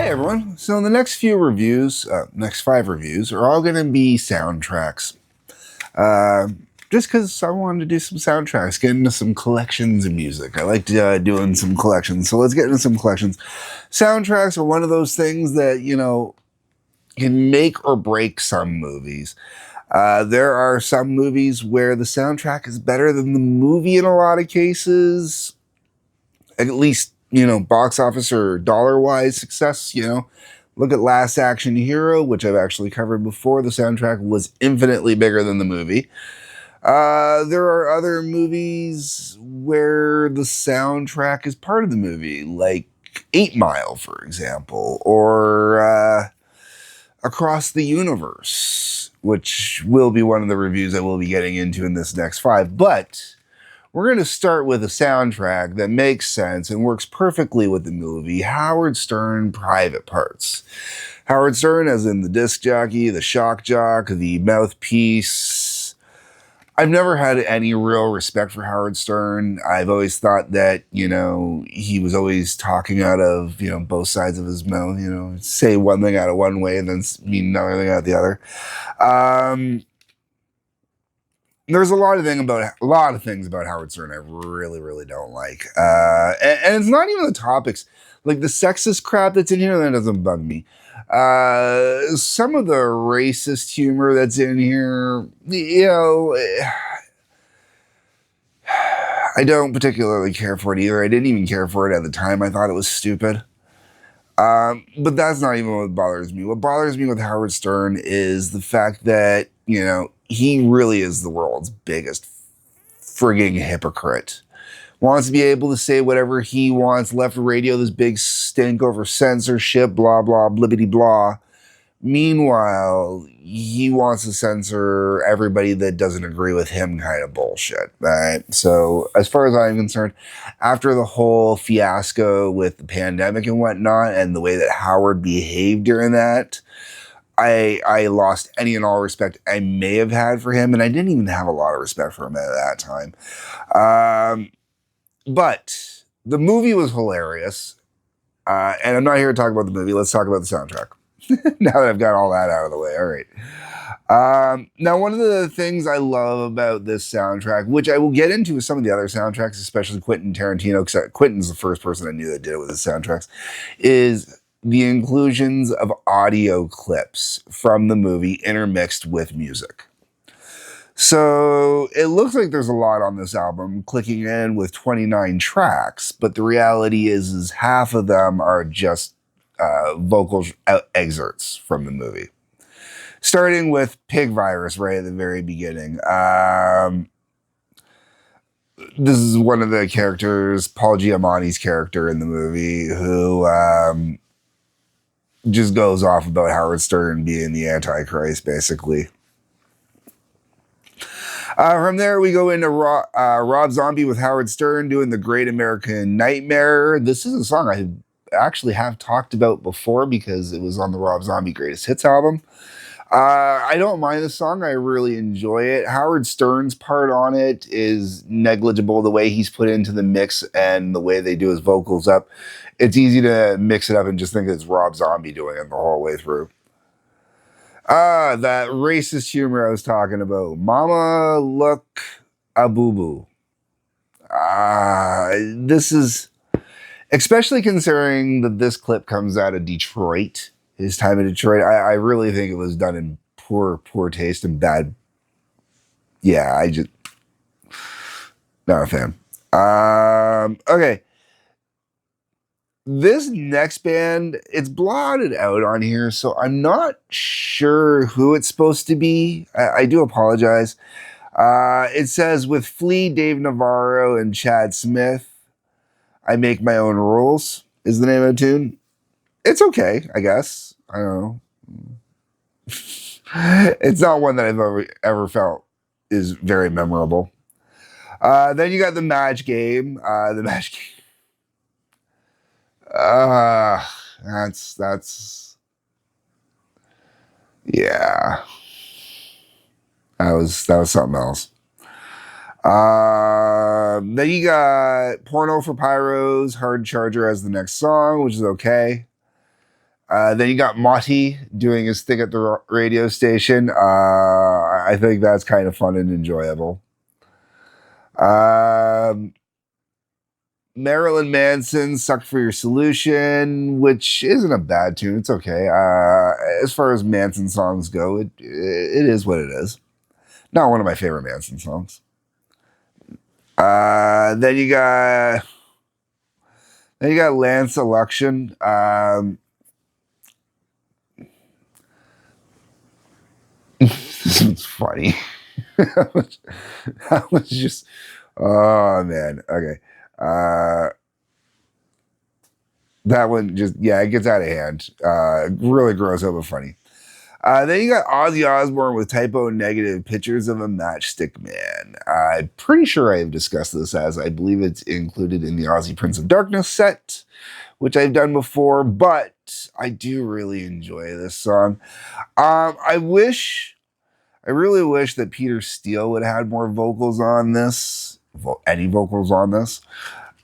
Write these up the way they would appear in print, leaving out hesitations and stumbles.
Hey everyone! So the next few reviews, next 5 reviews, are all going to be soundtracks. Uh, just because I wanted to do some soundtracks, get into some collections of music. I like doing some collections, so let's get into some collections. Soundtracks are one of those things that, can make or break some movies. There are some movies where the soundtrack is better than the movie in a lot of cases, at least, box office or dollar wise success. Look at Last Action Hero, which I've actually covered before. The soundtrack was infinitely bigger than the movie. There are other movies where the soundtrack is part of the movie, like 8 Mile, for example, or Across the Universe, which will be one of the reviews I will be getting into in this next 5. But we're going to start with a soundtrack that makes sense and works perfectly with the movie, Howard Stern Private Parts. Howard Stern, as in the disc jockey, the shock jock, the mouthpiece. I've never had any real respect for Howard Stern. I've always thought that, he was always talking out of, both sides of his mouth, say one thing out of one way and then mean another thing out the other. There's a lot of things about Howard Stern I really, really don't like, and it's not even the topics, like the sexist crap that's in here that doesn't bug me. Some of the racist humor that's in here, I don't particularly care for it either. I didn't even care for it at the time. I thought it was stupid. But that's not even what bothers me. What bothers me with Howard Stern is the fact that, he really is the world's biggest frigging hypocrite. Wants to be able to say whatever he wants, left radio this big stink over censorship, blah, blah, blibbity, blah. Meanwhile, he wants to censor everybody that doesn't agree with him kind of bullshit, right? So as far as I'm concerned, after the whole fiasco with the pandemic and whatnot and the way that Howard behaved during that, I lost any and all respect I may have had for him, and I didn't even have a lot of respect for him at that time. But the movie was hilarious, and I'm not here to talk about the movie. Let's talk about the soundtrack. Now that I've got all that out of the way. All right. Now, one of the things I love about this soundtrack, which I will get into with some of the other soundtracks, especially Quentin Tarantino, because Quentin's the first person I knew that did it with his soundtracks, is the inclusions of audio clips from the movie intermixed with music. So it looks like there's a lot on this album, clicking in with 29 tracks, but the reality is half of them are just vocal excerpts from the movie. Starting with Pig Virus right at the very beginning. This is one of the characters, Paul Giamatti's character in the movie, who just goes off about Howard Stern being the Antichrist, basically. From there, we go into Rob Zombie with Howard Stern doing The Great American Nightmare. This is a song I actually have talked about before because it was on the Rob Zombie Greatest Hits album. I don't mind the song. I really enjoy it. Howard Stern's part on it is negligible. The way he's put into the mix and the way they do his vocals up, it's easy to mix it up and just think it's Rob Zombie doing it the whole way through. That racist humor I was talking about. Mama look a boo-boo. This is, especially considering that this clip comes out of Detroit, his time in Detroit, I really think it was done in poor taste and bad. Yeah, I just, not a fan. Okay. This next band, it's blotted out on here, so I'm not sure who it's supposed to be. I do apologize. It says, with Flea, Dave Navarro, and Chad Smith, I Make My Own Rules, is the name of the tune. It's okay, I guess. I don't know. It's not one that I've ever felt is very memorable. Then you got the Match Game. The Match Game. That's yeah. That was something else. Then you got Porno for Pyros, Hard Charger as the next song, which is okay. Then you got Monty doing his thing at the radio station. I think that's kind of fun and enjoyable. Um, Marilyn Manson, "Suck for Your Solution," which isn't a bad tune. It's okay. As far as Manson songs go, it is what it is. Not one of my favorite Manson songs. Then you got Lance Election. This is funny. That was just, oh man. Okay. Uh, that one just, yeah, it gets out of hand. Really gross over funny. Then you got Ozzy Osbourne with Typo Negative, "Pictures of a Matchstick Man." I'm pretty sure I've discussed this, as I believe it's included in the Ozzy Prince of Darkness set, which I've done before, but I do really enjoy this song. I wish, I really wish that Peter Steele would have had more vocals on this, any vocals on this.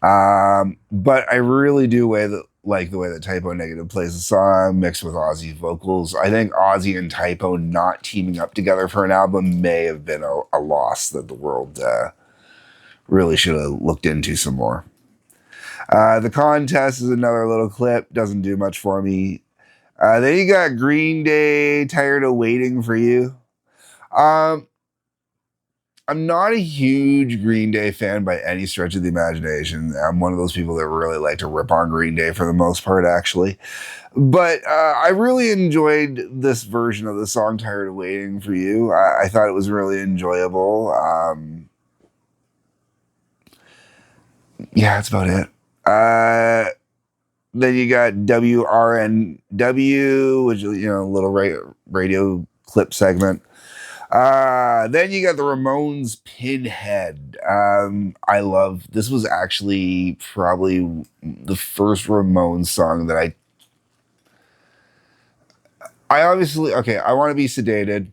But I really do like the way that Typo Negative plays the song mixed with Ozzy's vocals. I think Ozzy and Typo not teaming up together for an album may have been a loss that the world really should have looked into some more. The Contest is another little clip, doesn't do much for me. Then you got Green Day, "Tired of Waiting for You." Um, I'm not a huge Green Day fan by any stretch of the imagination. I'm one of those people that really like to rip on Green Day for the most part, actually. But I really enjoyed this version of the song "Tired of Waiting for You." I thought it was really enjoyable. Yeah, that's about it. Then you got WRNW, which is, a little radio clip segment. Then you got the Ramones "Pinhead." I love this. Was actually probably the first Ramones song that I obviously, okay. "I Want to Be Sedated."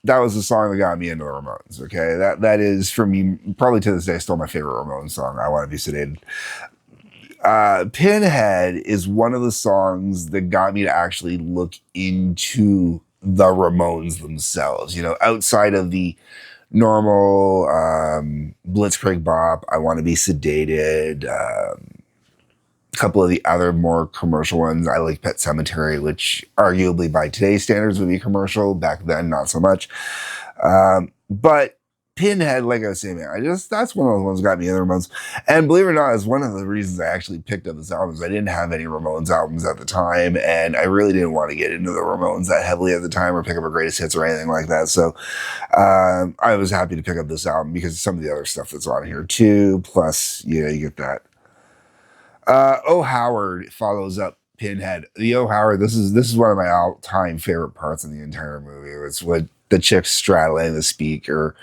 That was the song that got me into the Ramones. Okay, that is for me probably to this day still my favorite Ramones song. "I Want to Be Sedated." "Pinhead" is one of the songs that got me to actually look into the Ramones themselves. Outside of the normal Blitzkrieg Bop, "I Want to Be Sedated," a couple of the other more commercial ones. I like "Pet Cemetery," which arguably by today's standards would be commercial. Back then, not so much. But "Pinhead," like I was saying, man, that's one of those ones that got me in the Ramones. And believe it or not, it's one of the reasons I actually picked up this album. Is I didn't have any Ramones albums at the time, and I really didn't want to get into the Ramones that heavily at the time or pick up a greatest hits or anything like that. So I was happy to pick up this album because of some of the other stuff that's on here too. Plus, you get that. "Oh Howard" follows up "Pinhead." The "Oh Howard," this is one of my all-time favorite parts in the entire movie. It's what the chick straddling the speaker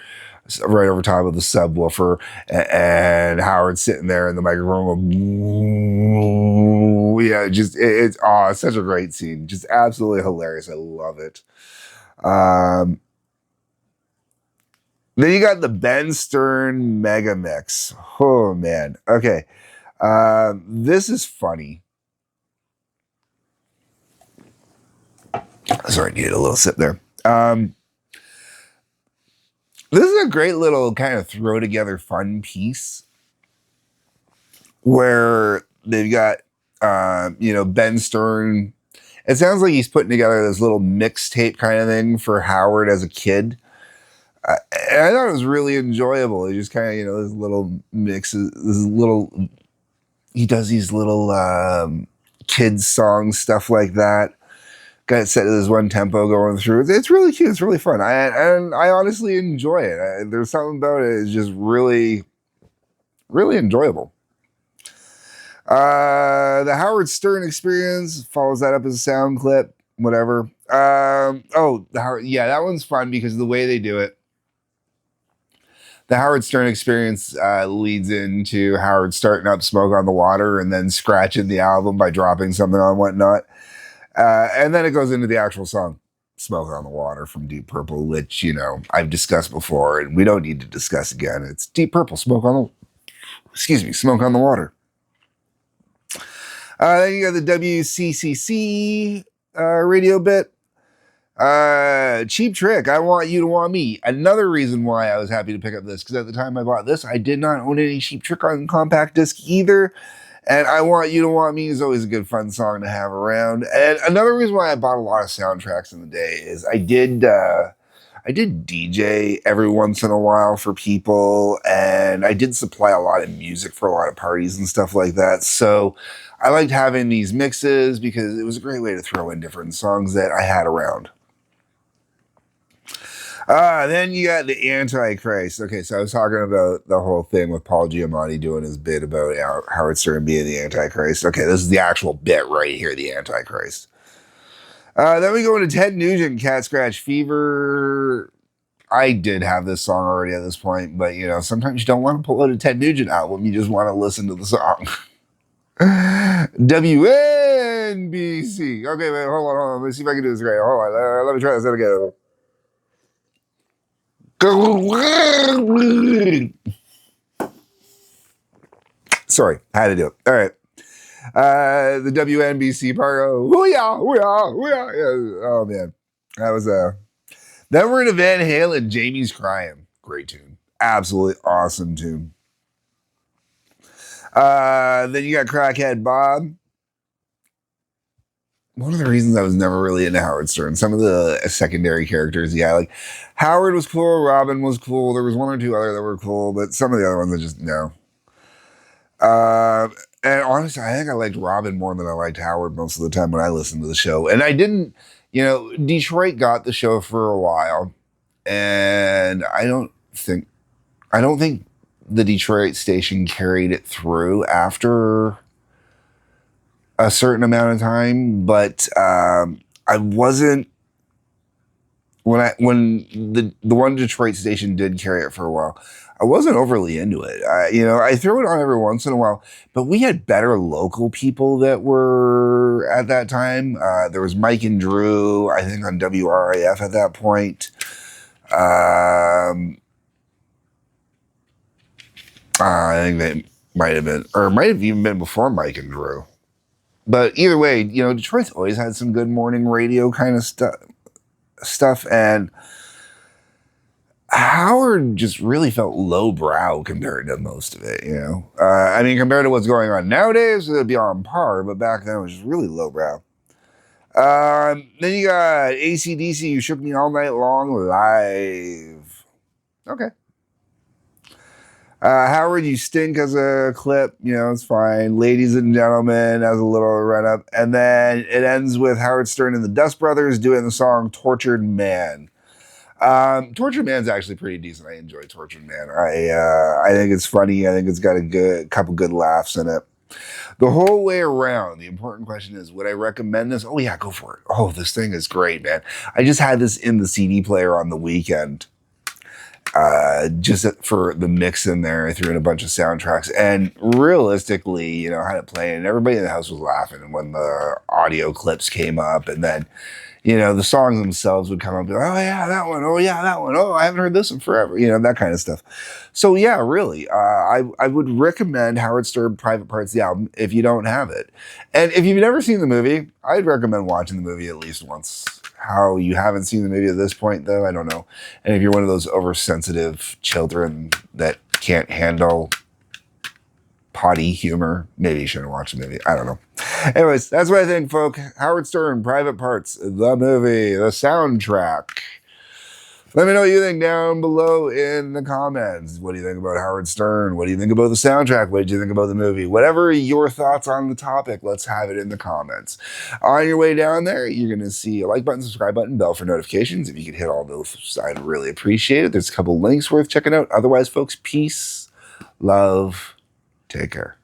right over top of the subwoofer, and Howard sitting there in the microphone. Yeah, it's such a great scene, just absolutely hilarious. I love it. Um, then you got the Ben Stern Mega Mix. Oh man, okay. This is funny. Sorry, I needed a little sip there. This is a great little kind of throw together fun piece where they've got, Ben Stern. It sounds like he's putting together this little mixtape kind of thing for Howard as a kid. And I thought it was really enjoyable. He just kind of, this little mixes, he does these little kids songs, stuff like that. Got it set to this one tempo going through. It's really cute. It's really fun. And I honestly enjoy it. There's something about it. It's just really, really enjoyable. The Howard Stern Experience follows that up as a sound clip. Whatever. That one's fun because of the way they do it. The Howard Stern Experience leads into Howard starting up "Smoke on the Water" and then scratching the album by dropping something on whatnot. And then it goes into the actual song "Smoke on the Water" from Deep Purple, which, I've discussed before and we don't need to discuss again. It's Deep Purple, Smoke on the Water. Then you got the WCCC radio bit. Cheap Trick, I Want You to Want Me. Another reason why I was happy to pick up this, because at the time I bought this, I did not own any Cheap Trick on compact disc either. And I Want You to Want Me is always a good fun song to have around. And another reason why I bought a lot of soundtracks in the day is I did DJ every once in a while for people, and I did supply a lot of music for a lot of parties and stuff like that. So I liked having these mixes because it was a great way to throw in different songs that I had around. Then you got the Antichrist. Okay, so I was talking about the whole thing with Paul Giamatti doing his bit about Howard Stern being the Antichrist. Okay, this is the actual bit right here, the Antichrist. Then we go into Ted Nugent, Cat Scratch Fever. I did have this song already at this point, but you know, sometimes you don't want to pull out a Ted Nugent album, you just want to listen to the song. WNBC. Okay, wait, hold on. Let me see if I can do this right. Hold on, let me try this out again. Sorry, I had to do it. All right. The WNBC part. Oh yeah. Oh man, that was Then we're into Van Halen. Jamie's Crying. Great tune. Absolutely awesome tune. Then you got Crackhead Bob. One of the reasons I was never really into Howard Stern, some of the secondary characters, yeah, like Howard was cool, Robin was cool, there was one or two other that were cool, but some of the other ones I just no. And honestly, I think I liked Robin more than I liked Howard most of the time when I listened to the show. And I didn't, you know, Detroit got the show for a while, and I don't think the Detroit station carried it through after a certain amount of time, but I wasn't when the one Detroit station did carry it for a while. I wasn't overly into it. I throw it on every once in a while, but we had better local people that were at that time. There was Mike and Drew, I think, on WRIF at that point. I think they might have been, or might have even been before Mike and Drew. But either way, you know, Detroit's always had some good morning radio kind of stuff, and Howard just really felt lowbrow compared to most of it, you know. I mean, compared to what's going on nowadays, it'd be on par, but back then it was just really lowbrow. Then you got AC/DC, You Shook Me All Night Long live. Okay. Howard, You Stink as a clip, you know, it's fine. Ladies and Gentlemen as a little run up. And then it ends with Howard Stern and the Dust Brothers doing the song Tortured Man. Tortured Man's actually pretty decent. I enjoy Tortured Man. I think it's funny. I think it's got a couple good laughs in it. The whole way around, the important question is, would I recommend this? Oh yeah, go for it. Oh, this thing is great, man. I just had this in the CD player on the weekend. Just for the mix in there, I threw in a bunch of soundtracks, and realistically, you know, I had it playing, and everybody in the house was laughing when the audio clips came up, and then, you know, the songs themselves would come up, and, oh yeah, that one, oh yeah, that one, oh, I haven't heard this one forever, you know, that kind of stuff. So yeah, really, I would recommend Howard Stern Private Parts, the album, if you don't have it. And if you've never seen the movie, I'd recommend watching the movie at least once. How you haven't seen the movie at this point, though, I don't know. And if you're one of those oversensitive children that can't handle potty humor, maybe you shouldn't watch the movie. I don't know. Anyways, that's what I think, folk. Howard Stern, Private Parts, the movie, the soundtrack. Let me know what you think down below in the comments. What do you think about Howard Stern? What do you think about the soundtrack? What did you think about the movie? Whatever your thoughts on the topic, let's have it in the comments. On your way down there, you're going to see a like button, subscribe button, bell for notifications. If you could hit all those, I'd really appreciate it. There's a couple links worth checking out. Otherwise, folks, peace, love, take care.